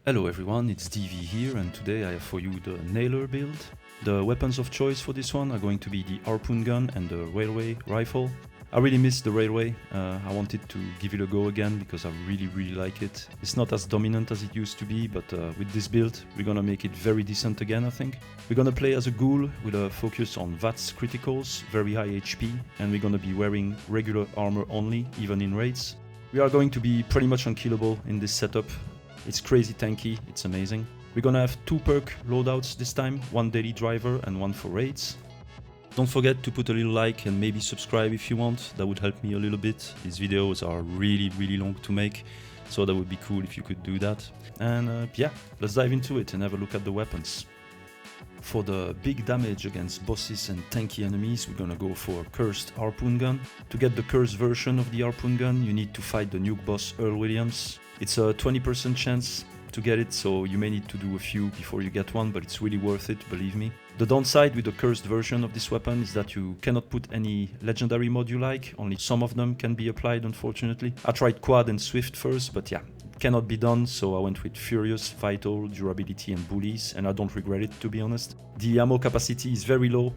Hello everyone, it's DV here, and today I have for you the Nailer build. The weapons of choice for this one are going to be the harpoon gun and the railway rifle. I really miss the railway. I wanted to give it a go again because I really like it. It's not as dominant as it used to be, but with this build we're gonna make it very decent again, I think. We're gonna play as a ghoul with a focus on VATS criticals, very high HP, and we're gonna be wearing regular armor only, even in raids. We are going to be pretty much unkillable in this setup. It's crazy tanky, it's amazing. We're gonna have 2 perk loadouts this time, 1 daily driver and 1 for raids. Don't forget to put a little like and maybe subscribe if you want, that would help me a little bit. These videos are really long to make, so that would be cool if you could do that. And yeah, let's dive into it and have a look at the weapons. For the big damage against bosses and tanky enemies, we're gonna go for Cursed Harpoon Gun. To get the cursed version of the harpoon gun, you need to fight the nuke boss Earl Williams. It's a 20% chance to get it, so you may need to do a few before you get one, but it's really worth it, believe me. The downside with the cursed version of this weapon is that you cannot put any legendary mod you like, only some of them can be applied, unfortunately. I tried Quad and Swift first, but yeah, it cannot be done, so I went with Furious, Vital, Durability and Bullies, and I don't regret it, to be honest. The ammo capacity is very low,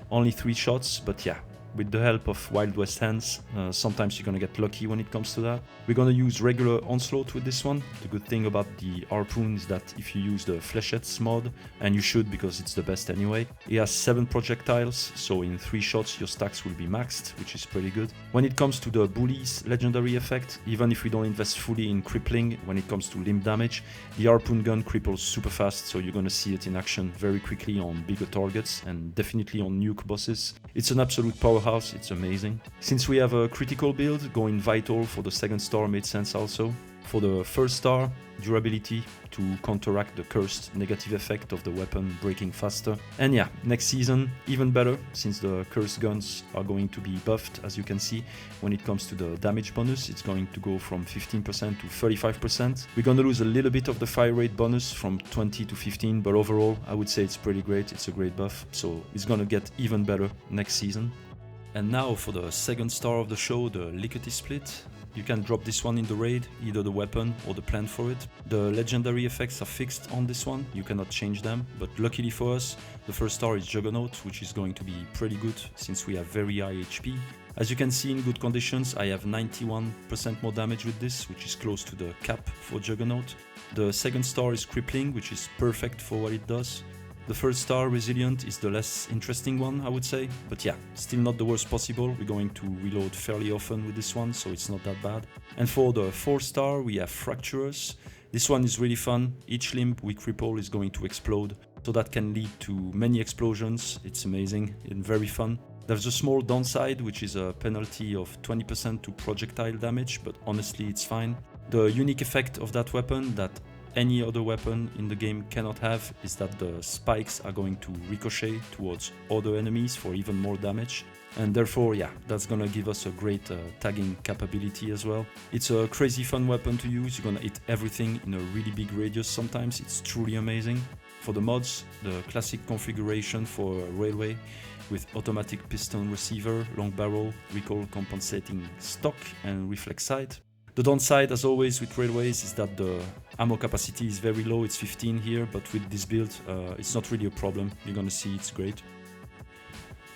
only 3 shots, but yeah, with the help of Wild West hands, sometimes you're gonna get lucky when it comes to that. We're gonna use regular onslaught with this one. The good thing about the harpoon is that if you use the flechettes mod, and you should because it's the best anyway, it has 7 projectiles, so in 3 shots your stacks will be maxed, which is pretty good. When it comes to the bullies legendary effect, even if we don't invest fully in crippling when it comes to limb damage, the harpoon gun cripples super fast, so you're gonna see it in action very quickly on bigger targets and definitely on nuke bosses. It's an absolute powerhouse, it's amazing. Since we have a critical build, going Vital for the second star made sense also. For the first star, Durability to counteract the cursed negative effect of the weapon breaking faster. And yeah, next season even better, since the cursed guns are going to be buffed, as you can see. When it comes to the damage bonus, it's going to go from 15% to 35%. We're gonna lose a little bit of the fire rate bonus from 20 to 15, but overall I would say it's pretty great, it's a great buff, so it's gonna get even better next season. And now for the second star of the show, the Lickety Split. You can drop this one in the raid, either the weapon or the plant for it. The legendary effects are fixed on this one, you cannot change them, but luckily for us, the first star is Juggernaut, which is going to be pretty good since we have very high HP. As you can see in good conditions, I have 91% more damage with this, which is close to the cap for Juggernaut. The second star is Crippling, which is perfect for what it does. The first star, Resilient, is the less interesting one, I would say, but yeah, still not the worst possible. We're going to reload fairly often with this one, so it's not that bad. And for the 4th star, we have Fracturous. This one is really fun. Each limb we cripple is going to explode, so that can lead to many explosions. It's amazing and very fun. There's a small downside, which is a penalty of 20% to projectile damage, but honestly it's fine. The unique effect of that weapon that any other weapon in the game cannot have is that the spikes are going to ricochet towards other enemies for even more damage, and therefore yeah, that's gonna give us a great tagging capability as well. It's a crazy fun weapon to use, you're gonna hit everything in a really big radius sometimes, it's truly amazing. For the mods, the classic configuration for railway with automatic piston receiver, long barrel, recoil compensating stock and reflex sight. The downside, as always with railways, is that the ammo capacity is very low, it's 15 here, but with this build it's not really a problem, you're gonna see it's great.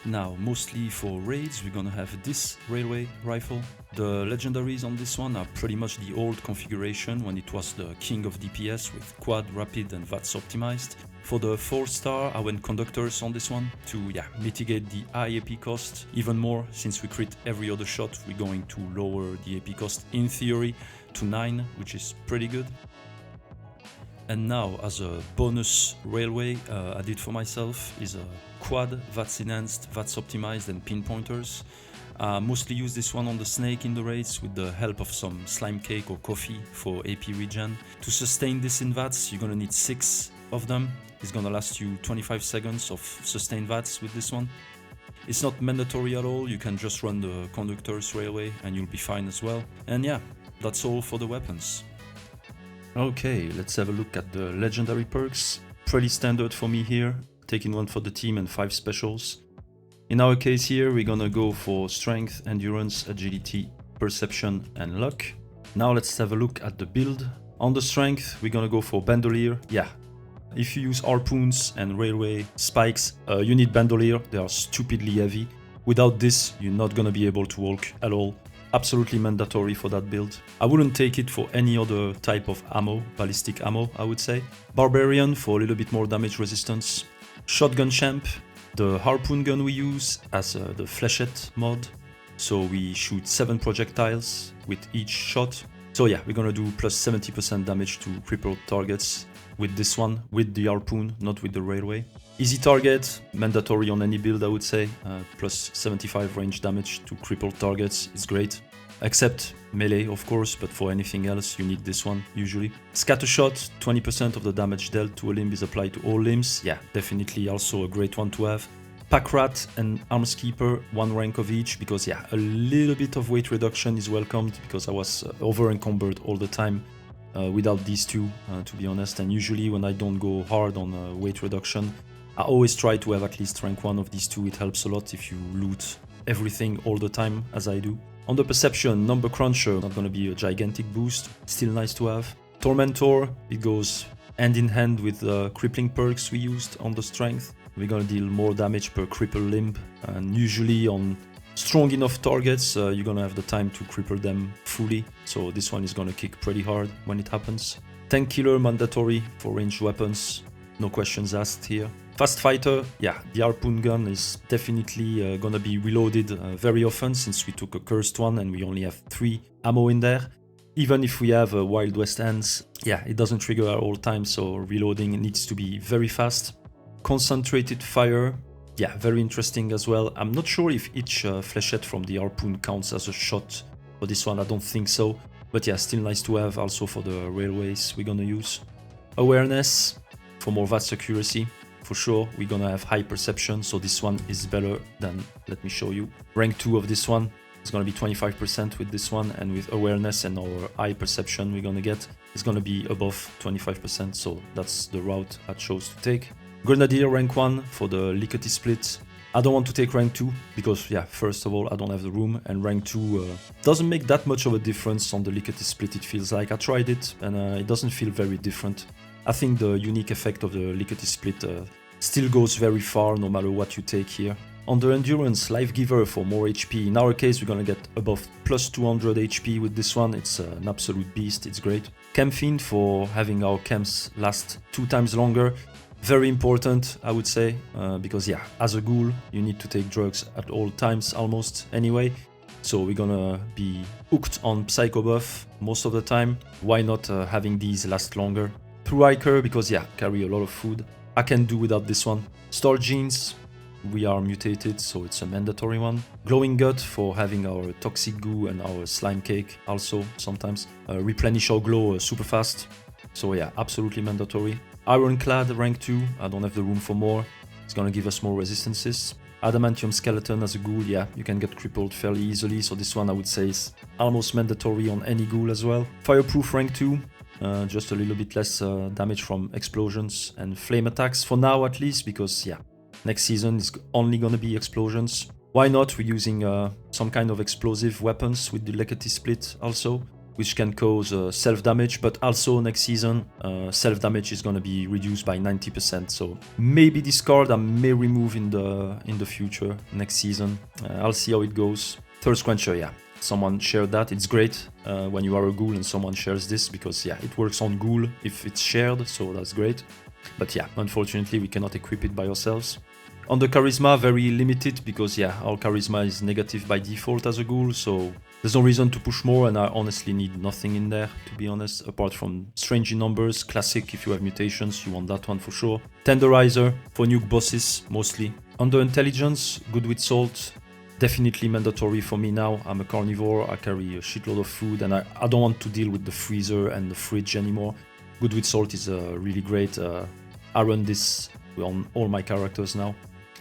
Now, mostly for raids, we're gonna have this railway rifle. The legendaries on this one are pretty much the old configuration when it was the king of DPS with quad, rapid and VATS optimized. For the 4-star, I went conductors on this one to mitigate the high AP cost even more. Since we crit every other shot, we're going to lower the AP cost in theory to 9, which is pretty good. And now, as a bonus railway I did for myself is a quad, VATS enhanced, VATS optimized and pinpointers. Mostly use this one on the snake in the raids with the help of some slime cake or coffee for AP regen. To sustain this in VATS, you're gonna need 6 of them. It's gonna last you 25 seconds of sustained VATS with this one. It's not mandatory at all, you can just run the conductors railway and you'll be fine as well. And yeah, that's all for the weapons. Okay, let's have a look at the legendary perks. Pretty standard for me here, taking one for the team and 5 specials. In our case here, we're gonna go for strength, endurance, agility, perception and luck. Now let's have a look at the build. On the strength, we're gonna go for bandolier. Yeah, if you use harpoons and railway spikes, you need bandolier, they are stupidly heavy. Without this, you're not gonna be able to walk at all. Absolutely mandatory for that build. I wouldn't take it for any other type of ammo, ballistic ammo I would say. Barbarian for a little bit more damage resistance. Shotgun champ, the harpoon gun we use as the flechette mod. So we shoot 7 projectiles with each shot. So yeah, we're gonna do plus 70% damage to crippled targets with this one, with the harpoon, not with the railway. Easy target, mandatory on any build I would say, plus 75 range damage to crippled targets is great. Except melee of course, but for anything else you need this one usually. Scatter shot, 20% of the damage dealt to a limb is applied to all limbs, yeah, definitely also a great one to have. Pack rat and arms keeper, 1 rank of each, because yeah, a little bit of weight reduction is welcomed because I was over encumbered all the time. Without these two, to be honest, and usually when I don't go hard on weight reduction, I always try to have at least rank 1 of these two. It helps a lot if you loot everything all the time, as I do. On the perception, number cruncher, not gonna be a gigantic boost, still nice to have. Tormentor, it goes hand in hand with the crippling perks we used on the strength. We're gonna deal more damage per cripple limb, and usually on strong enough targets, you're gonna have the time to cripple them fully, so this one is gonna kick pretty hard when it happens. Tank killer mandatory for ranged weapons, no questions asked here. Fast fighter, yeah, the harpoon gun is definitely gonna be reloaded very often since we took a cursed one and we only have 3 ammo in there. Even if we have Wild West hands, yeah, it doesn't trigger at all times, so reloading needs to be very fast. Concentrated fire, yeah, very interesting as well. I'm not sure if each flechette from the harpoon counts as a shot for this one, I don't think so. But yeah, still nice to have also for the railways we're gonna use. Awareness, for more VATS accuracy. For sure, we're gonna have high perception, so this one is better than, let me show you. Rank 2 of this one is gonna be 25% with this one, and with awareness and our high perception we're gonna get, it's gonna be above 25%, so that's the route I chose to take. Grenadier rank 1 for the lickety split. I don't want to take rank 2 because, yeah, first of all, I don't have the room, and rank 2 doesn't make that much of a difference on the lickety split, it feels like. I tried it and it doesn't feel very different. I think the unique effect of the lickety split still goes very far no matter what you take here. On the endurance, life giver for more HP. In our case, we're gonna get above plus 200 HP with this one. It's an absolute beast, it's great. Chem fiend for having our chems last 2 times longer. Very important, I would say, because yeah, as a ghoul, you need to take drugs at all times almost anyway. So we're gonna be hooked on Psycho buff most of the time. Why not having these last longer? Through hiker, because yeah, carry a lot of food. I can do without this one. Star genes, we are mutated, so it's a mandatory one. Glowing gut for having our toxic goo and our slime cake also sometimes. Replenish our glow super fast. So yeah, absolutely mandatory. Ironclad rank 2, I don't have the room for more. It's gonna give us more resistances. Adamantium skeleton as a ghoul, yeah, you can get crippled fairly easily, so this one I would say is almost mandatory on any ghoul as well. Fireproof rank 2, just a little bit less damage from explosions and flame attacks for now at least, because yeah, next season is only gonna be explosions. Why not? We're using some kind of explosive weapons with the lickety split also. which can cause self-damage, but also next season self-damage is going to be reduced by 90%. So maybe this card I may remove in the future next season. I'll see how it goes. Thirst Quencher, yeah. Someone shared that. It's great when you are a ghoul and someone shares this, because yeah, it works on ghoul if it's shared, so that's great. But yeah, unfortunately we cannot equip it by ourselves. On the charisma, very limited, because yeah, our charisma is negative by default as a ghoul, so there's no reason to push more, and I honestly need nothing in there, to be honest, apart from strange in numbers, classic. If you have mutations, you want that one for sure. Tenderizer for nuke bosses mostly. Under intelligence, good with salt. Definitely mandatory for me now. I'm a carnivore, I carry a shitload of food, and I don't want to deal with the freezer and the fridge anymore. Good with salt is really great. I run this on all my characters now.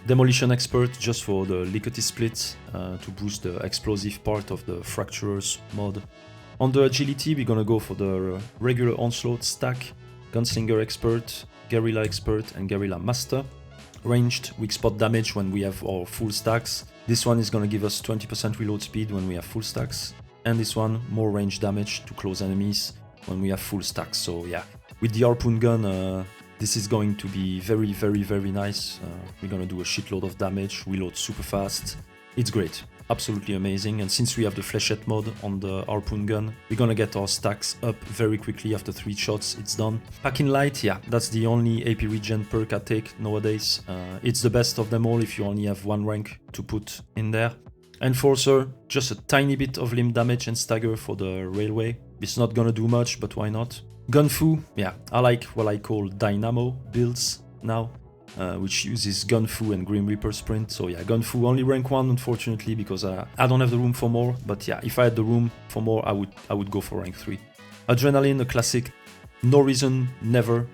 Demolition Expert just for the lickety split to boost the explosive part of the Fracturers mod. On the agility, we're gonna go for the regular onslaught stack, Gunslinger Expert, Guerrilla Expert, and Guerrilla Master. Ranged, weak spot damage when we have our full stacks. This one is gonna give us 20% reload speed when we have full stacks. And this one, more range damage to close enemies when we have full stacks. So yeah, with the harpoon gun, this is going to be very, very, very nice. We're gonna do a shitload of damage, reload super fast. It's great, absolutely amazing. And since we have the flechette mod on the harpoon gun, we're gonna get our stacks up very quickly after 3 shots, it's done. Packing Light, yeah, that's the only AP regen perk I take nowadays. It's the best of them all if you only have 1 rank to put in there. Enforcer, just a tiny bit of limb damage and stagger for the railway. It's not gonna do much, but why not? Gunfu, yeah, I like what I call Dynamo builds now, which uses Gunfu and Grim Reaper Sprint. So yeah, Gunfu only rank 1 unfortunately, because I don't have the room for more, but yeah, if I had the room for more, I would go for rank 3. Adrenaline, a classic, no reason never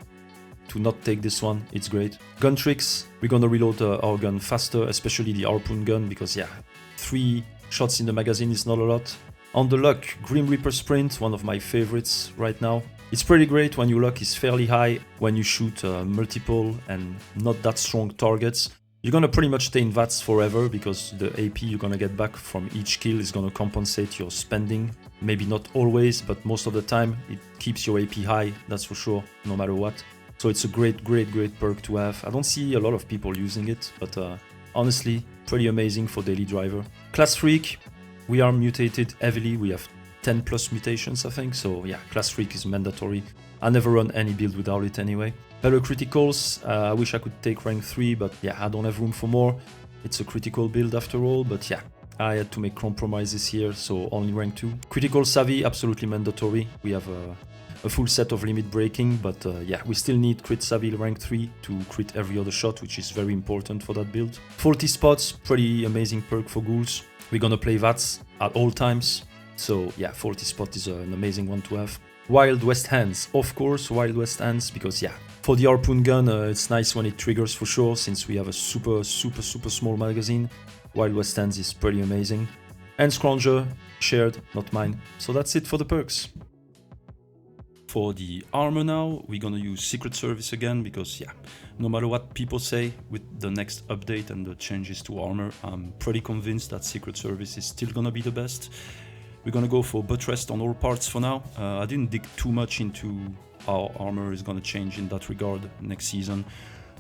to not take this one, it's great. Gun tricks, we're gonna reload our gun faster, especially the harpoon gun, because yeah, 3 shots in the magazine is not a lot. On the luck, Grim Reaper Sprint, one of my favorites right now. It's pretty great when your luck is fairly high, when you shoot multiple and not that strong targets. You're gonna pretty much stay in VATS forever, because the AP you're gonna get back from each kill is gonna compensate your spending. Maybe not always, but most of the time it keeps your AP high, that's for sure, no matter what. So it's a great, great, great perk to have. I don't see a lot of people using it, but honestly, pretty amazing for daily driver. Class Freak, we are mutated heavily, we have 10 plus mutations I think, so yeah, Class Freak is mandatory. I never run any build without it anyway. Better criticals, I wish I could take rank 3, but yeah, I don't have room for more. It's a critical build after all, but yeah, I had to make compromises here, so only rank 2. Critical Savvy, absolutely mandatory. We have a full set of limit breaking, but yeah, we still need Crit Savvy rank 3 to crit every other shot, which is very important for that build. Faulty Spots, pretty amazing perk for ghouls. We're gonna play VATS at all times, so yeah, Faulty Spot is an amazing one to have. Wild West Hands, of course, Wild West Hands, because yeah, for the harpoon gun, it's nice when it triggers for sure, since we have a super small magazine. Wild West Hands is pretty amazing. And Scrounger, shared, not mine. So that's it for the perks. For the armor now, we're gonna use Secret Service again, because yeah, no matter what people say with the next update and the changes to armor, I'm pretty convinced that Secret Service is still gonna be the best. We're gonna go for butt rest on all parts for now. I didn't dig too much into how armor is gonna change in that regard next season.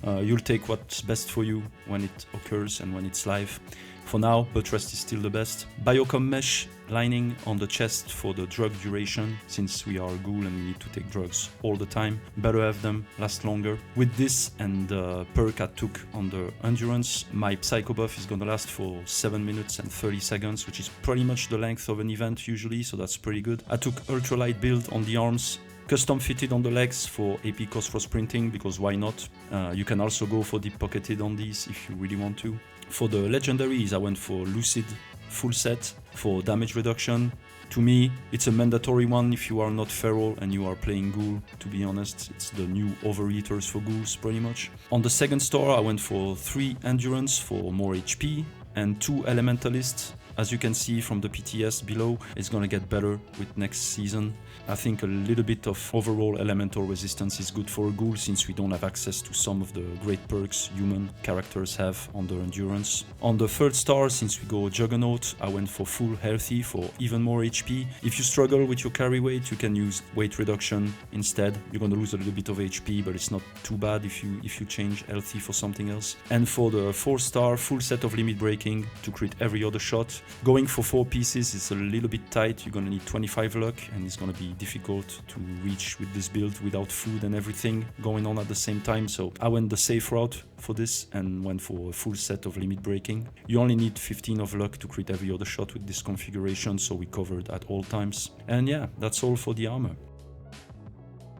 You'll take what's best for you when it occurs and when it's live. For now, butt rest is still the best. Biocom mesh lining on the chest for the drug duration, since we are a ghoul and we need to take drugs all the time. Better have them last longer. With this and the perk I took on the endurance, my psycho buff is gonna last for 7 minutes and 30 seconds, which is pretty much the length of an event usually, so that's pretty good. I took ultralight build on the arms, custom fitted on the legs for AP cost for sprinting, because why not? You can also go for deep pocketed on these if you really want to. For the legendaries, I went for Lucid full set for damage reduction. To me, it's a mandatory one if you are not feral and you are playing ghoul, to be honest. It's the new overeaters for ghouls, pretty much. On the second store, I went for 3 endurance for more HP and 2 elementalists As you can see from the PTS below, it's gonna get better with next season. I think a little bit of overall elemental resistance is good for a ghoul, since we don't have access to some of the great perks human characters have on their endurance. On the third star, since we go Juggernaut, I went for full healthy for even more HP. If you struggle with your carry weight, you can use weight reduction instead. You're gonna lose a little bit of HP, but it's not too bad if you change healthy for something else. And for the 4-star, full set of limit breaking to crit every other shot. Going for 4 pieces is a little bit tight. You're gonna need 25 luck, and it's gonna be difficult to reach with this build without food and everything going on at the same time. So I went the safe route for this and went for a full set of limit breaking. You only need 15 of luck to crit every other shot with this configuration, so we covered at all times. And yeah, that's all for the armor.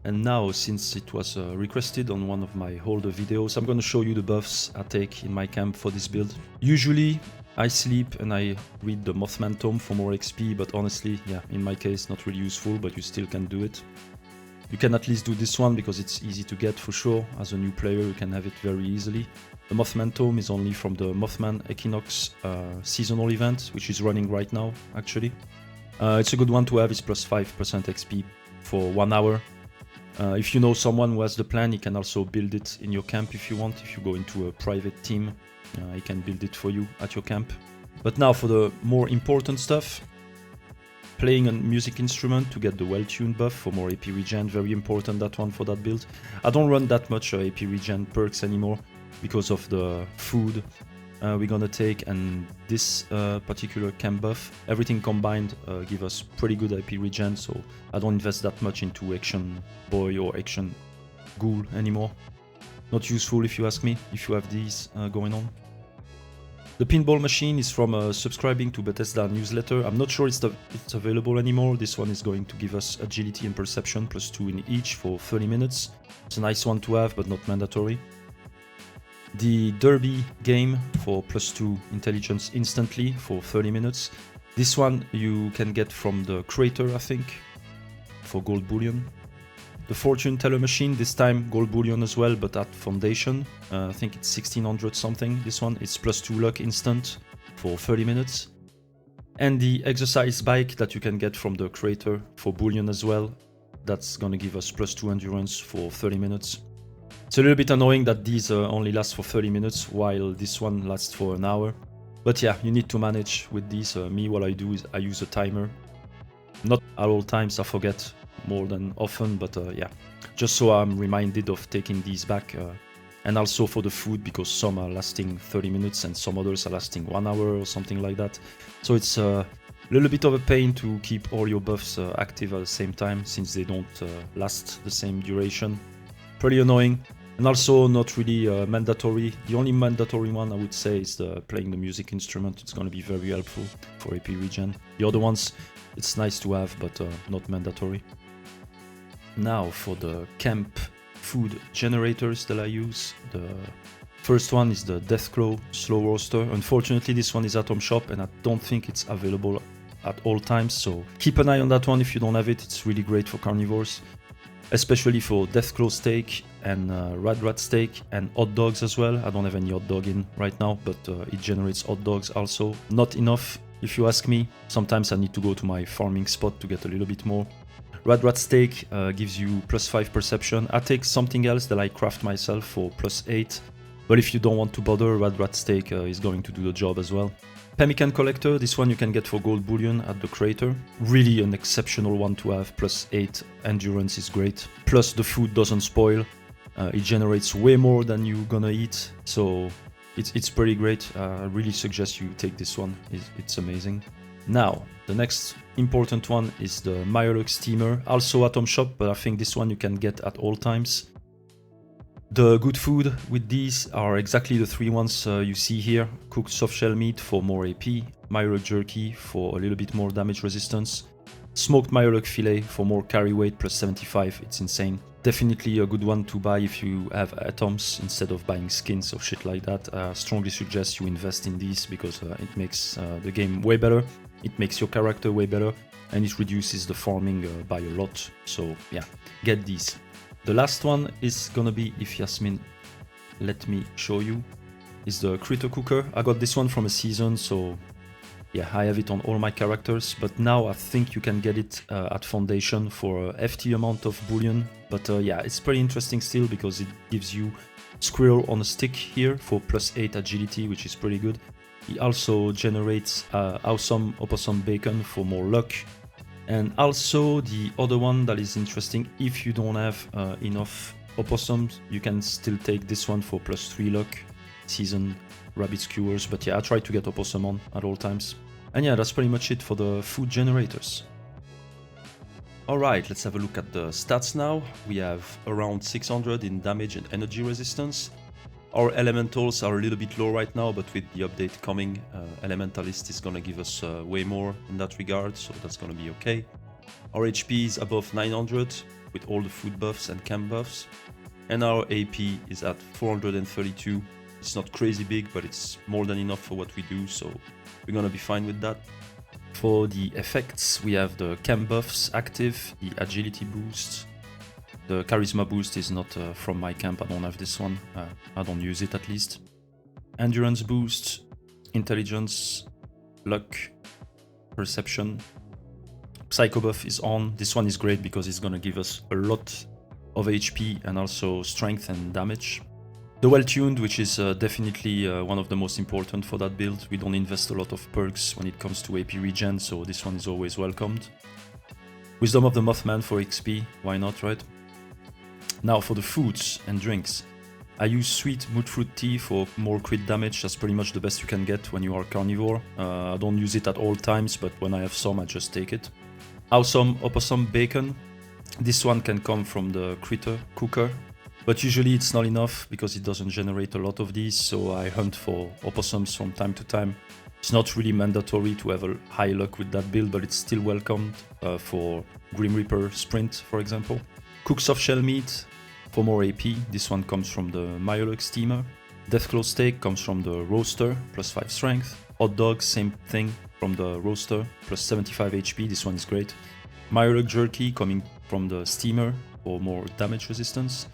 And now, since it was requested on one of my older videos, I'm gonna show you the buffs I take in my camp for this build. Usually I sleep and I read the Mothman Tome for more XP, but honestly, yeah, in my case, not really useful, but you still can do it. You can at least do this one because it's easy to get for sure. As a new player, you can have it very easily. The Mothman Tome is only from the Mothman Equinox seasonal event, which is running right now, actually. It's a good one to have. It's plus 5% XP for 1 hour. If you know someone who has the plan, he can also build it in your camp if you want. If you go into a private team, he can build it for you at your camp. But now for the more important stuff. Playing a music instrument to get the well-tuned buff for more AP regen, very important, that one for that build. I don't run that much AP regen perks anymore because of the food we're gonna take and this particular camp buff. Everything combined give us pretty good AP regen, so I don't invest that much into Action Boy or Action Ghoul anymore. Not useful if you ask me, if you have these going on. The pinball machine is from subscribing to Bethesda newsletter. I'm not sure it's available anymore. This one is going to give us agility and perception plus 2 in each for 30 minutes. It's a nice one to have, but not mandatory. The derby game for plus 2 intelligence instantly for 30 minutes. This one you can get from the creator, I think, for gold bullion. The fortune teller machine, this time gold bullion as well, but at foundation. I think it's 1600 something. This one, it's plus 2 luck instant for 30 minutes. And the exercise bike that you can get from the creator for bullion as well. That's gonna give us plus 2 endurance for 30 minutes. It's a little bit annoying that these only last for 30 minutes while this one lasts for an hour. But yeah, you need to manage with these. Me, what I do is I use a timer. Not at all times, I forget more than often, but yeah, just so I'm reminded of taking these back. And also for the food, because some are lasting 30 minutes and some others are lasting 1 hour or something like that. So it's a little bit of a pain to keep all your buffs active at the same time, since they don't last the same duration. Pretty annoying. And also not really mandatory. The only mandatory one I would say is playing the music instrument. It's going to be very helpful for AP regen. The other ones, it's nice to have, but not mandatory. Now for the camp food generators that I use. The first one is the Deathclaw Slow Roaster. Unfortunately, this one is Atom Shop and I don't think it's available at all times. So keep an eye on that one if you don't have it. It's really great for carnivores. Especially for Deathclaw steak and Rat steak and hot dogs as well. I don't have any hot dog in right now, but it generates hot dogs also. Not enough, if you ask me. Sometimes I need to go to my farming spot to get a little bit more. Rat steak gives you plus 5 perception. I take something else that I craft myself for plus 8. But if you don't want to bother, Rat steak is going to do the job as well. Pemmican Collector, this one you can get for gold bullion at the creator. Really an exceptional one to have, plus 8 endurance is great. Plus the food doesn't spoil, it generates way more than you're gonna eat, so it's pretty great. I really suggest you take this one, it's amazing. Now, the next important one is the Mirelux Steamer, also Atom Shop, but I think this one you can get at all times. The good food with these are exactly the 3 ones you see here. Cooked softshell meat for more AP, Mirelux jerky for a little bit more damage resistance, smoked Mirelux fillet for more carry weight plus 75, it's insane. Definitely a good one to buy if you have atoms instead of buying skins or shit like that. I strongly suggest you invest in these because it makes the game way better, it makes your character way better, and it reduces the farming by a lot. So yeah, get these. The last one is gonna be, if Yasmin let me show you, is the Critter Cooker. I got this one from a season, so Yeah, I have it on all my characters, but now I think you can get it at Foundation for a hefty amount of bullion. But yeah, it's pretty interesting still because it gives you Squirrel on a stick here for +8 agility, which is pretty good. He also generates awesome opossum bacon for more luck. And also the other one that is interesting, if you don't have enough opossums, you can still take this one for +3 luck, seasoned rabbit skewers. But yeah, I try to get opossum on at all times. And yeah, that's pretty much it for the food generators. Alright, let's have a look at the stats now. We have around 600 in damage and energy resistance. Our elementals are a little bit low right now, but with the update coming, Elementalist is gonna give us way more in that regard, so that's gonna be okay. Our HP is above 900 with all the food buffs and camp buffs. And our AP is at 432. It's not crazy big, but it's more than enough for what we do, so we're gonna be fine with that. For the effects, we have the camp buffs active, the agility boost. The charisma boost is not from my camp, I don't have this one, I don't use it at least. Endurance boost, intelligence, luck, perception. Psycho buff is on. This one is great because it's gonna give us a lot of HP and also strength and damage. The well-tuned, which is definitely one of the most important for that build. We don't invest a lot of perks when it comes to AP regen, so this one is always welcomed. Wisdom of the Mothman for XP, why not, right? Now for the foods and drinks. I use sweet moodfruit tea for more crit damage. That's pretty much the best you can get when you are carnivore. I don't use it at all times, but when I have some, I just take it. Awesome opossum bacon. This one can come from the critter cooker, but usually it's not enough because it doesn't generate a lot of these, so I hunt for opossums from time to time. It's not really mandatory to have a high luck with that build, but it's still welcomed for Grim Reaper Sprint, for example. Cook soft shell meat for more AP. This one comes from the Myolux steamer. Deathclaw steak comes from the roaster, +5 strength. Hot dog, same thing from the roaster, +75 HP. This one is great. Myolux jerky coming from the steamer for more damage resistance.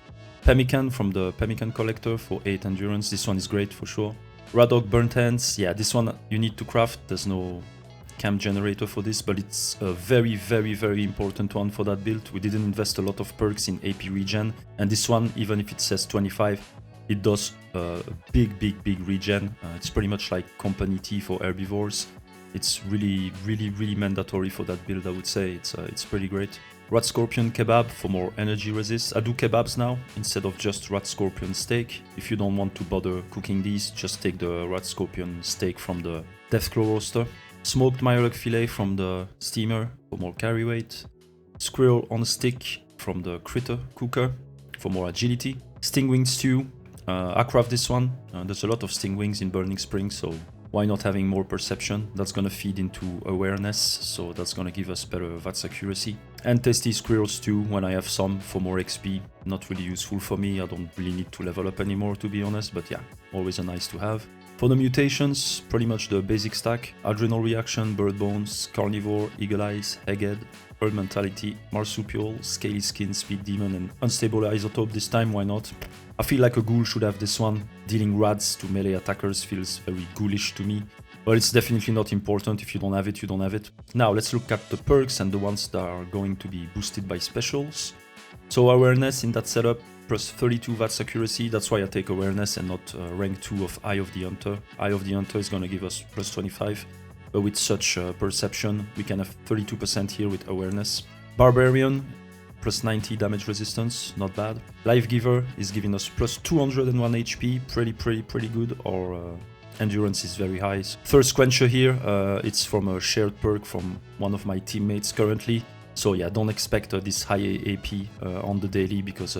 Pemmican from the Pemmican collector for 8 endurance. This one is great for sure. Radog burnt hands. Yeah, this one you need to craft. There's no camp generator for this, but it's a very, very, very important one for that build. We didn't invest a lot of perks in AP regen, and this one, even if it says 25, it does a big, big, big regen. It's pretty much like company tea for herbivores. It's really, really, really mandatory for that build, I would say. It's pretty great. Rat Scorpion Kebab for more energy resist. I do kebabs now instead of just Rat Scorpion steak. If you don't want to bother cooking these, just take the Rat Scorpion steak from the Deathclaw roaster. Smoked Myolux filet from the steamer for more carry weight. Squirrel on a stick from the critter cooker for more agility. Stingwing stew. I craft this one. There's a lot of stingwings in Burning Springs, so why not having more perception? That's gonna feed into awareness, so that's gonna give us better VATS accuracy. And tasty squirrel stew when I have some for more XP. Not really useful for me, I don't really need to level up anymore to be honest, but yeah, always a nice to have. For the mutations, pretty much the basic stack. Adrenal reaction, bird bones, carnivore, eagle eyes, egghead, herd mentality, marsupial, scaly skin, speed demon, and unstable isotope this time, why not? I feel like a ghoul should have this one. Dealing rads to melee attackers feels very ghoulish to me. But it's definitely not important. If you don't have it, you don't have it. Now let's look at the perks and the ones that are going to be boosted by specials. So awareness in that setup, plus 32 VATS accuracy. That's why I take awareness and not rank 2 of Eye of the Hunter. Eye of the Hunter is going to give us plus 25. But with such perception, we can have 32% here with awareness. Barbarian, plus 90 damage resistance, not bad. Life Giver is giving us plus 201 HP, pretty good. Our endurance is very high. Thirst Quencher here, it's from a shared perk from one of my teammates currently. So yeah, don't expect this high AP on the daily because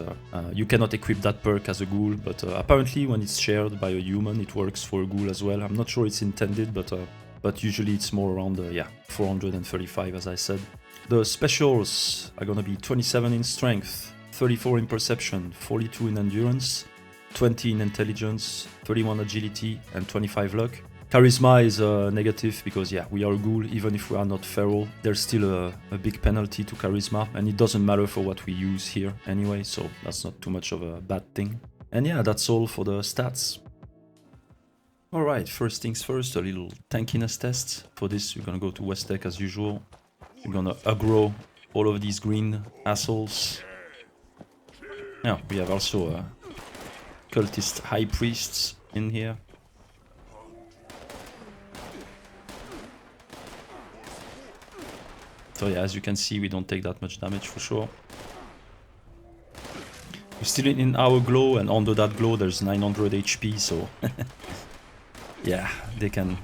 you cannot equip that perk as a ghoul, but apparently when it's shared by a human, it works for a ghoul as well. I'm not sure it's intended, but usually it's more around 435 as I said. The specials are gonna be 27 in strength, 34 in perception, 42 in endurance, 20 in intelligence, 31 agility, and 25 luck. Charisma is negative because yeah, we are a ghoul, even if we are not feral, there's still a big penalty to charisma, and it doesn't matter for what we use here anyway, so that's not too much of a bad thing. And yeah, that's all for the stats. Alright, first things first, a little tankiness test. For this, we're gonna go to West Tech as usual. We're gonna aggro all of these green assholes. Now, we have also cultist high priests in here. So yeah, as you can see, we don't take that much damage for sure. We're still in our glow, and under that glow there's 900 HP, so yeah, they can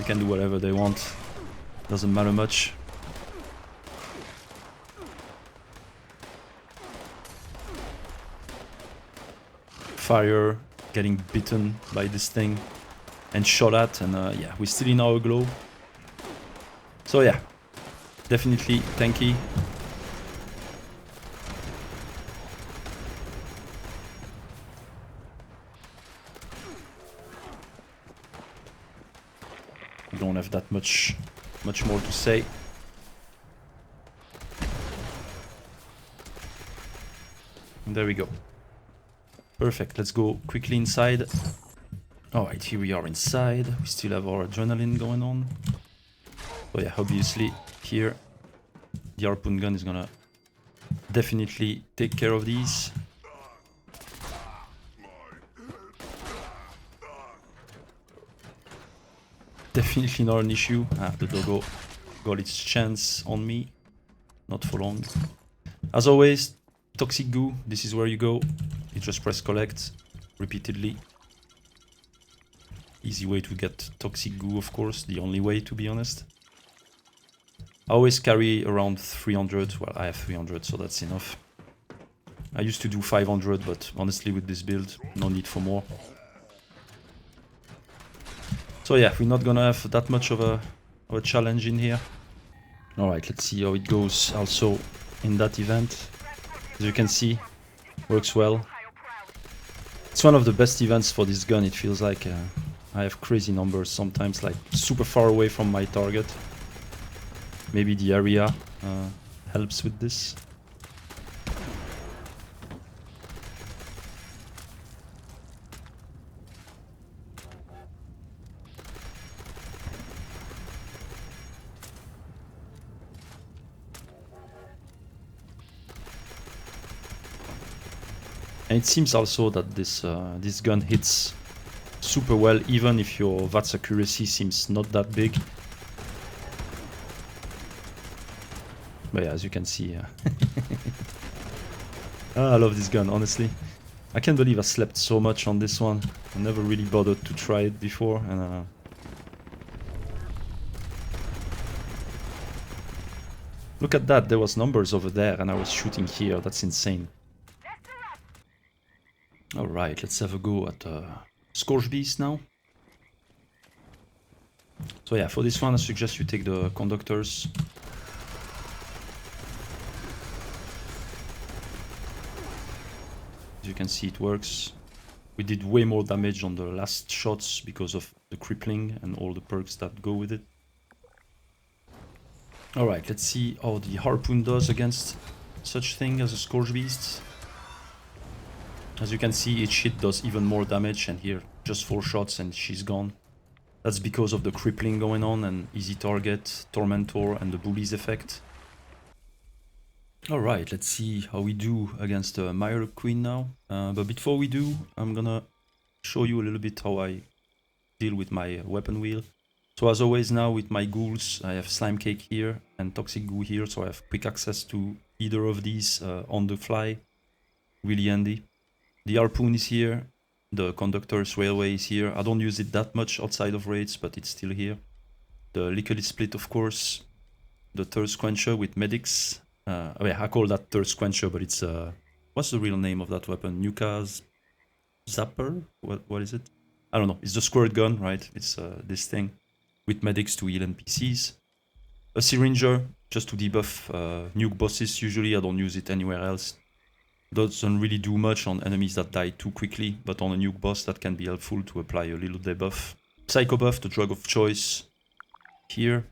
do whatever they want. Doesn't matter much. Fire, getting bitten by this thing and shot at, and yeah, we're still in our glow. So yeah, definitely tanky. We don't have that much more to say. And there we go. Perfect, let's go quickly inside. Alright, here we are inside. We still have our adrenaline going on. So yeah, obviously here the harpoon gun is gonna definitely take care of these. Definitely not an issue. The doggo got its chance on me. Not for long. As always, toxic goo, this is where you go. You just press collect repeatedly. Easy way to get toxic goo, of course. The only way, to be honest. I always carry around 300. Well, I have 300, so that's enough. I used to do 500, but honestly, with this build, no need for more. So yeah, we're not gonna have that much of a challenge in here. Alright, let's see how it goes also in that event. As you can see, works well. It's one of the best events for this gun, it feels like. I have crazy numbers sometimes, like super far away from my target. Maybe the area helps with this. And it seems also that this gun hits super well, even if your VATS accuracy seems not that big. But yeah, as you can see, I love this gun, honestly. I can't believe I slept so much on this one. I never really bothered to try it before, and look at that, there was numbers over there and I was shooting here, that's insane. Alright, let's have a go at Scorch Beast now. So yeah, for this one I suggest you take the conductors. As you can see, it works. We did way more damage on the last shots because of the crippling and all the perks that go with it. Alright, let's see how the harpoon does against such thing as a Scorch Beast. As you can see, each hit does even more damage, and here just 4 shots and she's gone. That's because of the crippling going on and easy target, Tormentor and the Bullies effect. Alright, let's see how we do against the Mire Queen now. But before we do, I'm gonna show you a little bit how I deal with my weapon wheel. So as always now with my ghouls, I have Slime Cake here and Toxic Goo here, so I have quick access to either of these on the fly. Really handy. The harpoon is here, the conductor's railway is here. I don't use it that much outside of raids, but it's still here. The liquid split, of course. The thirst quencher with medics. Oh yeah, I call that thirst quencher, but it's what's the real name of that weapon? Nuka's Zapper? What is it? I don't know. It's the squirt gun, right? It's this thing with medics to heal NPCs. A syringer just to debuff nuke bosses. Usually I don't use it anywhere else. Doesn't really do much on enemies that die too quickly, but on a nuke boss that can be helpful to apply a little debuff. Psycho buff, the drug of choice here.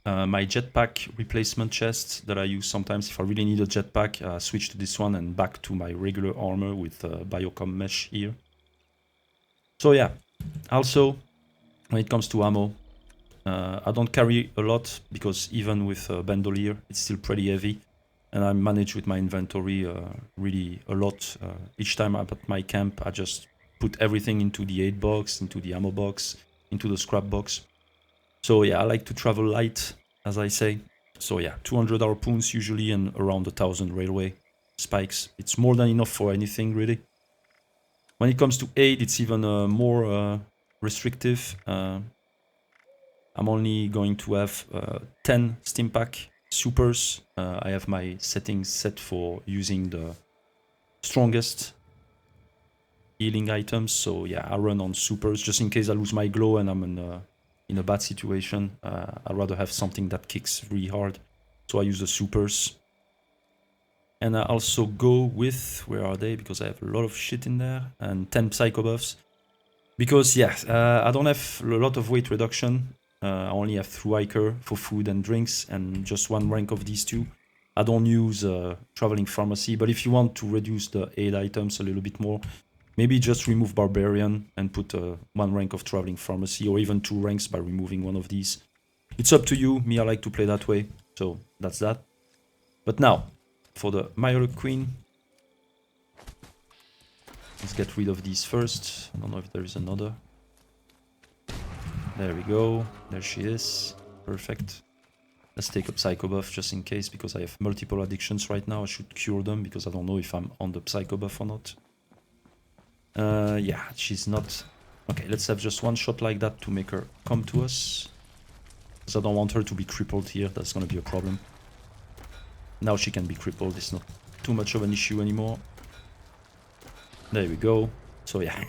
My jetpack replacement chest that I use sometimes if I really need a jetpack. I switch to this one and back to my regular armor with biocom mesh here. So yeah, Also, when it comes to ammo, I don't carry a lot because even with bandolier, it's still pretty heavy. And I manage with my inventory really a lot. Each time I'm at my camp, I just put everything into the aid box, into the ammo box, into the scrap box. So yeah, I like to travel light, as I say. So yeah, 200 harpoons usually and around 1,000 railway spikes. It's more than enough for anything, really. When it comes to aid, it's even more restrictive. I'm only going to have 10 Stimpack supers. I have my settings set for using the strongest healing items. So yeah, I run on supers just in case I lose my glow and I'm in a bad situation. I'd rather have something that kicks really hard. So I use the supers. And I also go with, where are they? Because I have a lot of shit in there. And 10 Psycho Buffs. Because yeah, I don't have a lot of weight reduction. I only have through hiker for food and drinks and just one rank of these two. I don't use traveling pharmacy, but if you want to reduce the aid items a little bit more, maybe just remove barbarian and put one rank of traveling pharmacy or even 2 ranks by removing one of these. It's up to you. Me, I like to play that way, so that's that. But now, for the Myriad Queen, let's get rid of these first. I don't know if there is another. There we go. There she is. Perfect. Let's take a Psycho Buff just in case, because I have multiple addictions right now. I should cure them, because I don't know if I'm on the Psycho Buff or not. Yeah, she's not... Okay, let's have just one shot like that to make her come to us. Because I don't want her to be crippled here. That's going to be a problem. Now she can be crippled. It's not too much of an issue anymore. There we go. So yeah.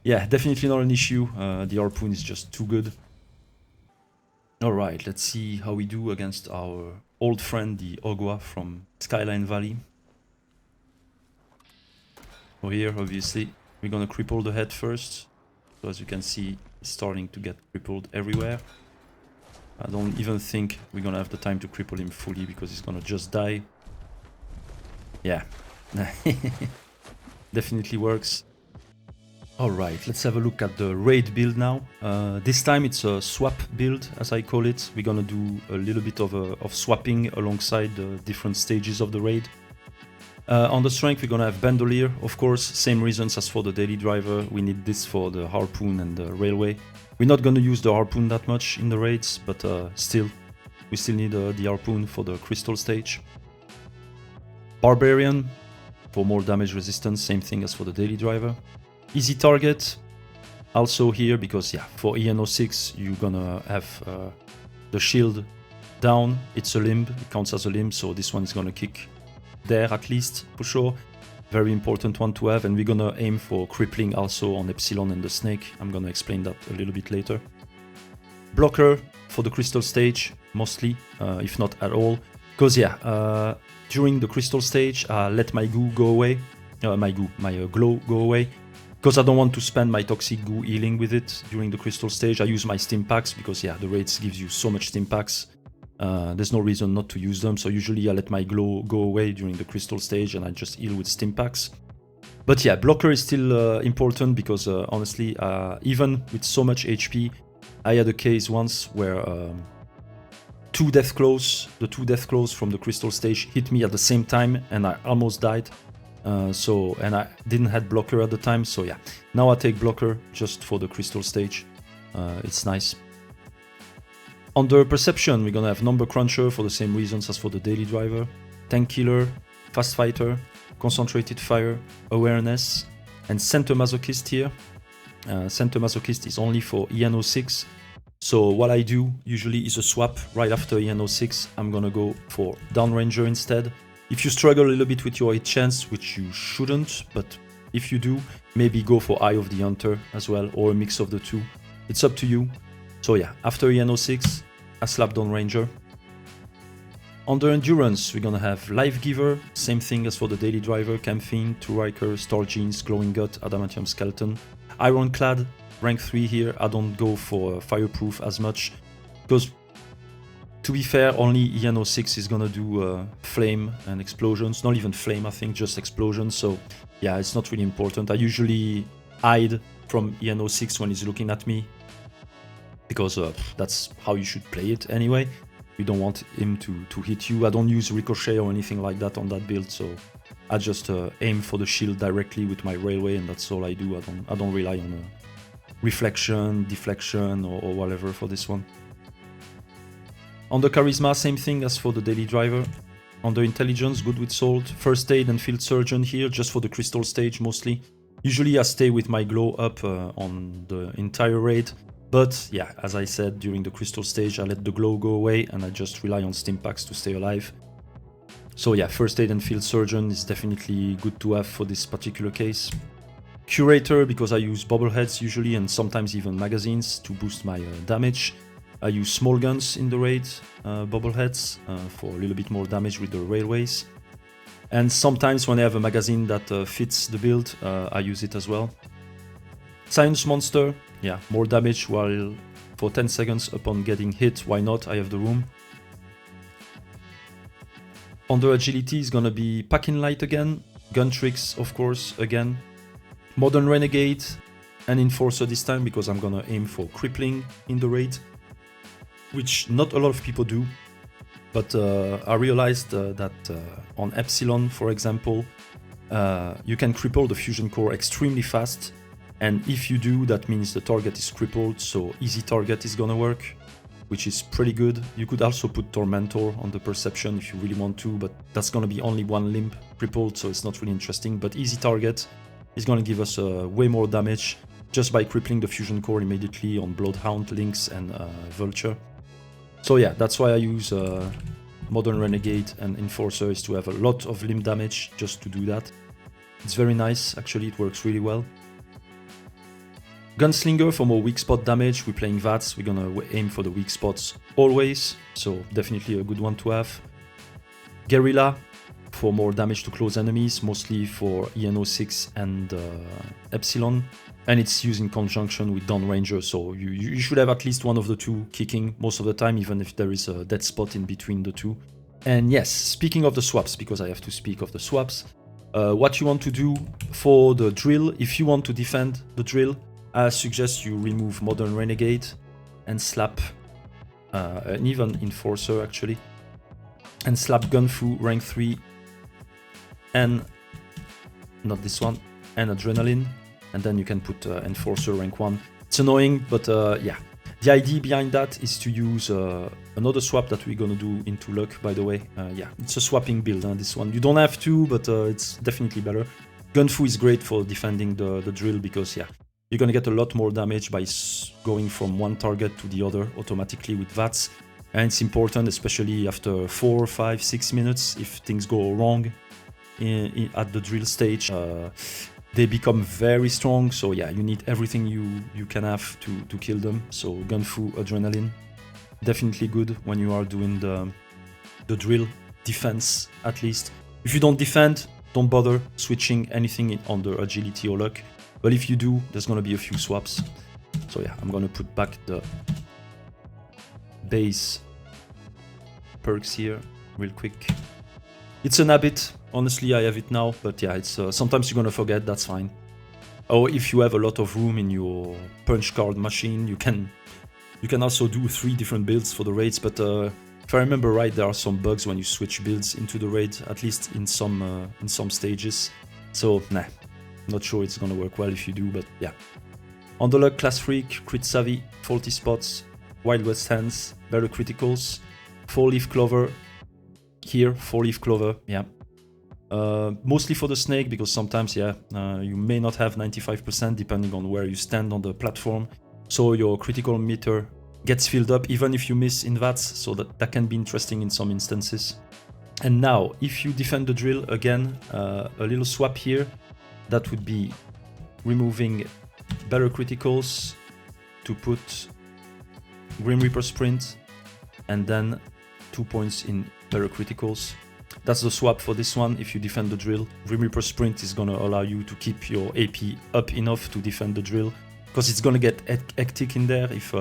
Yeah, definitely not an issue. The harpoon is just too good. Alright, let's see how we do against our old friend, the Ogwa from Skyline Valley. So here, obviously, we're gonna cripple the head first. So as you can see, it's starting to get crippled everywhere. I don't even think we're gonna have the time to cripple him fully because he's gonna just die. Yeah. Definitely works. Alright, let's have a look at the raid build now. This time it's a swap build, as I call it. We're gonna do a little bit of swapping alongside the different stages of the raid. On the strength, we're gonna have bandolier, of course, same reasons as for the daily driver. We need this for the harpoon and the railway. We're not gonna use the harpoon that much in the raids, but still, we still need the harpoon for the crystal stage. Barbarian, for more damage resistance, same thing as for the daily driver. Easy target, also here, because yeah, for EN06 you're gonna have the shield down. It's a limb, it counts as a limb, so this one is gonna kick there at least, for sure. Very important one to have, and we're gonna aim for crippling also on Epsilon and the snake. I'm gonna explain that a little bit later. Blocker for the crystal stage, mostly, if not at all. Because yeah, during the crystal stage, let my goo go away, my glow go away. Because I don't want to spend my toxic goo healing with it during the crystal stage. I use my stim packs because yeah, the raids gives you so much stim packs. There's no reason not to use them. So usually I let my glow go away during the crystal stage and I just heal with stim packs. But yeah, blocker is still important because honestly, even with so much HP, I had a case once where the two death claws from the crystal stage hit me at the same time and I almost died. And I didn't have blocker at the time, so yeah. Now I take blocker just for the crystal stage. It's nice. Under perception, we're gonna have number cruncher for the same reasons as for the daily driver. Tank killer, fast fighter, concentrated fire, awareness, and center masochist here. Center masochist is only for EN06. So what I do usually is a swap right after EN06. I'm gonna go for downranger instead. If you struggle a little bit with your hit chance, which you shouldn't, but if you do, maybe go for Eye of the Hunter as well, or a mix of the two. It's up to you. So yeah, after EN06, I slap down Ranger. Under Endurance, we're gonna have Life Giver, same thing as for the daily driver, Camping, Two Riker, Star Jeans, Glowing Gut, Adamantium Skeleton. Ironclad, rank 3 here. I don't go for Fireproof as much, because to be fair, only EN06 is gonna do flame and explosions. Not even flame, I think, just explosions. So yeah, it's not really important. I usually hide from EN06 when he's looking at me, because that's how you should play it anyway. You don't want him to hit you. I don't use ricochet or anything like that on that build, so I just aim for the shield directly with my railway, and that's all I do. I don't rely on reflection, deflection, or whatever for this one. On the charisma, same thing as for the daily driver. On the intelligence, good with salt. First aid and field surgeon here, just for the crystal stage mostly. Usually I stay with my glow up on the entire raid. But yeah, as I said, during the crystal stage, I let the glow go away and I just rely on stim packs to stay alive. So yeah, first aid and field surgeon is definitely good to have for this particular case. Curator, because I use bobbleheads usually and sometimes even magazines to boost my damage. I use small guns in the raid, bobbleheads, for a little bit more damage with the railways. And sometimes when I have a magazine that fits the build, I use it as well. Science monster, yeah, more damage while for 10 seconds upon getting hit, why not, I have the room. Under agility is gonna be packing light again, gun tricks of course again, modern renegade and enforcer this time because I'm gonna aim for crippling in the raid, which not a lot of people do, but I realized that on Epsilon, for example, you can cripple the fusion core extremely fast. And if you do, that means the target is crippled, so easy target is gonna work, which is pretty good. You could also put Tormentor on the perception if you really want to, but that's gonna be only one limb crippled, so it's not really interesting. But easy target is gonna give us way more damage just by crippling the fusion core immediately on Bloodhound, Lynx, and Vulture. So yeah, that's why I use Modern Renegade and Enforcer, is to have a lot of limb damage just to do that. It's very nice, actually, it works really well. Gunslinger for more weak spot damage. We're playing VATS, we're gonna aim for the weak spots always, so definitely a good one to have. Guerrilla for more damage to close enemies, mostly for EN06 and Epsilon, and it's used in conjunction with Dawn Ranger, so you should have at least one of the two kicking most of the time, even if there is a dead spot in between the two. And yes, speaking of the swaps, because I have to speak of the swaps, what you want to do for the drill, if you want to defend the drill, I suggest you remove Modern Renegade and slap an even Enforcer actually, and slap Gunfu rank 3 and not this one, and Adrenaline, and then you can put Enforcer rank 1. It's annoying, but yeah. The idea behind that is to use another swap that we're gonna do into luck, by the way. Yeah, it's a swapping build, this one. You don't have to, but it's definitely better. Gunfu is great for defending the drill because, yeah, you're gonna get a lot more damage by going from one target to the other automatically with VATS. And it's important, especially after 4, 5, 6 minutes, if things go wrong at the drill stage. They become very strong, so yeah, you need everything you can have to kill them. So Gunfu, Adrenaline, definitely good when you are doing the drill defense, at least. If you don't defend, don't bother switching anything under agility or luck. But if you do, there's gonna be a few swaps. So yeah, I'm gonna put back the base perks here real quick. It's an habit, honestly, I have it now, but yeah, it's sometimes you're gonna forget, that's fine. Or if you have a lot of room in your punch card machine, you can also do 3 different builds for the raids, but if I remember right, there are some bugs when you switch builds into the raid, at least in some stages. So nah, not sure it's gonna work well if you do, but yeah. On the luck, Class Freak, Crit Savvy, Faulty Spots, Wild West Hands, better criticals, 4-leaf clover. Here, 4-leaf clover, yeah. Mostly for the snake, because sometimes, yeah, you may not have 95% depending on where you stand on the platform. So your critical meter gets filled up even if you miss in VATS, so that can be interesting in some instances. And now, if you defend the drill, again, a little swap here, that would be removing better criticals to put Grim Reaper Sprint, and then 2 points in better criticals. That's the swap for this one. If you defend the drill, Grim Reaper Sprint is gonna allow you to keep your AP up enough to defend the drill, because it's gonna get hectic in there if,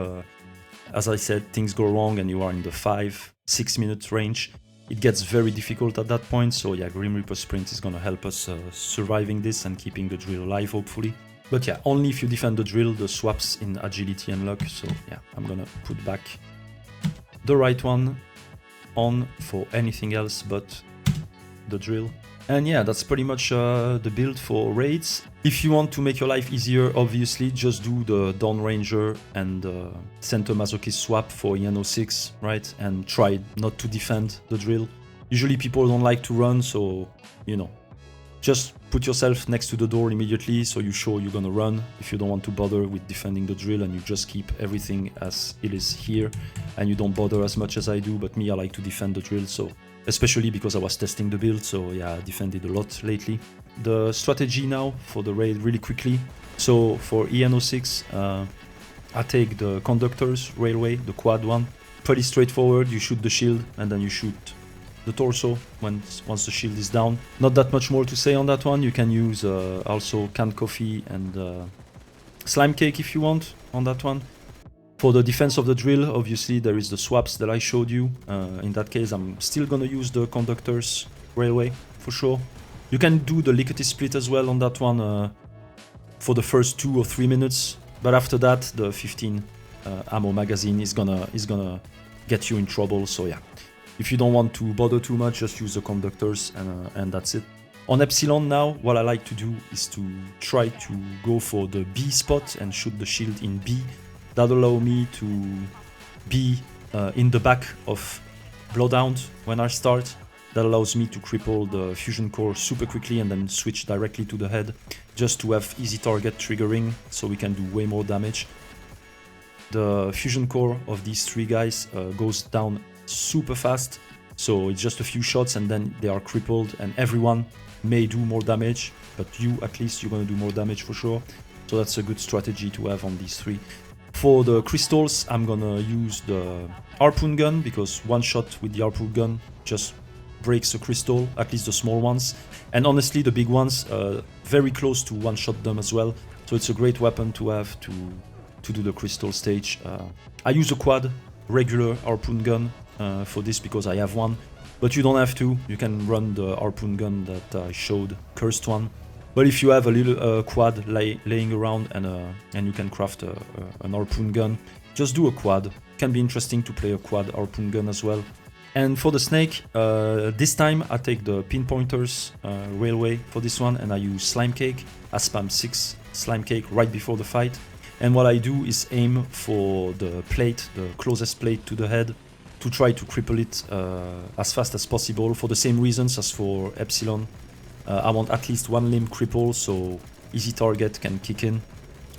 as I said, things go wrong and you are in the 5-6 minute range. It gets very difficult at that point, so yeah, Grim Reaper Sprint is gonna help us surviving this and keeping the drill alive, hopefully. But yeah, only if you defend the drill, the swaps in agility and luck. So yeah, I'm gonna put back the right one on for anything else but the drill. And yeah, that's pretty much the build for raids. If you want to make your life easier, obviously, just do the Dawn Ranger and Center Masochist swap for EN06, right? And try not to defend the drill. Usually people don't like to run, so, you know, just put yourself next to the door immediately so you're sure you're gonna run if you don't want to bother with defending the drill, and you just keep everything as it is here and you don't bother as much as I do. But me, I like to defend the drill, so especially because I was testing the build, so yeah, I defended a lot lately. The strategy now for the raid really quickly. So for EN06, I take the conductors railway, the quad one. Pretty straightforward. You shoot the shield and then you shoot the torso once the shield is down. Not that much more to say on that one. You can use also canned coffee and slime cake if you want on that one. For the defense of the drill, obviously there is the swaps that I showed you. In that case, I'm still gonna use the conductors railway for sure. You can do the lickety split as well on that one for the first 2 or 3 minutes, but after that the 15 ammo magazine is gonna get you in trouble. So yeah, if you don't want to bother too much, just use the conductors and that's it. On Epsilon now, what I like to do is to try to go for the B spot and shoot the shield in B. That allows me to be in the back of Bloodhound when I start. That allows me to cripple the fusion core super quickly and then switch directly to the head, just to have easy target triggering so we can do way more damage. The fusion core of these 3 guys goes down super fast, so it's just a few shots and then they are crippled, and everyone may do more damage, but you at least, you're gonna do more damage for sure. So that's a good strategy to have on these 3. For the crystals, I'm gonna use the harpoon gun, because one shot with the harpoon gun just breaks a crystal, at least the small ones. And honestly, the big ones, very close to one-shot them as well. So it's a great weapon to have to do the crystal stage. I use a quad, regular harpoon gun for this because I have one. But you don't have to. You can run the harpoon gun that I showed, cursed one. But if you have a little quad laying around and you can craft an harpoon gun, just do a quad. It can be interesting to play a quad harpoon gun as well. And for the snake, this time I take the pinpointers railway for this one, and I use slime cake. I spam 6 slime cake right before the fight. And what I do is aim for the plate, the closest plate to the head, to try to cripple it as fast as possible, for the same reasons as for Epsilon. I want at least one limb cripple, so easy target can kick in.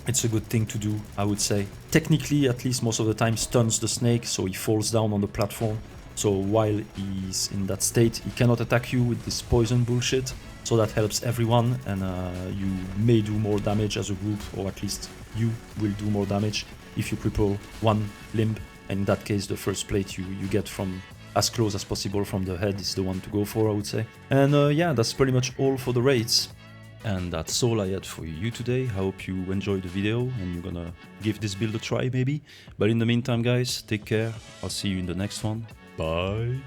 It's a good thing to do, I would say. Technically, at least most of the time, stuns the snake, so he falls down on the platform. So while he's in that state, he cannot attack you with this poison bullshit. So that helps everyone, and you may do more damage as a group, or at least you will do more damage if you cripple one limb. And in that case, the first plate you get from as close as possible from the head is the one to go for, I would say. And yeah, that's pretty much all for the raids. And that's all I had for you today. I hope you enjoyed the video and you're gonna give this build a try maybe. But in the meantime, guys, take care. I'll see you in the next one. Bye.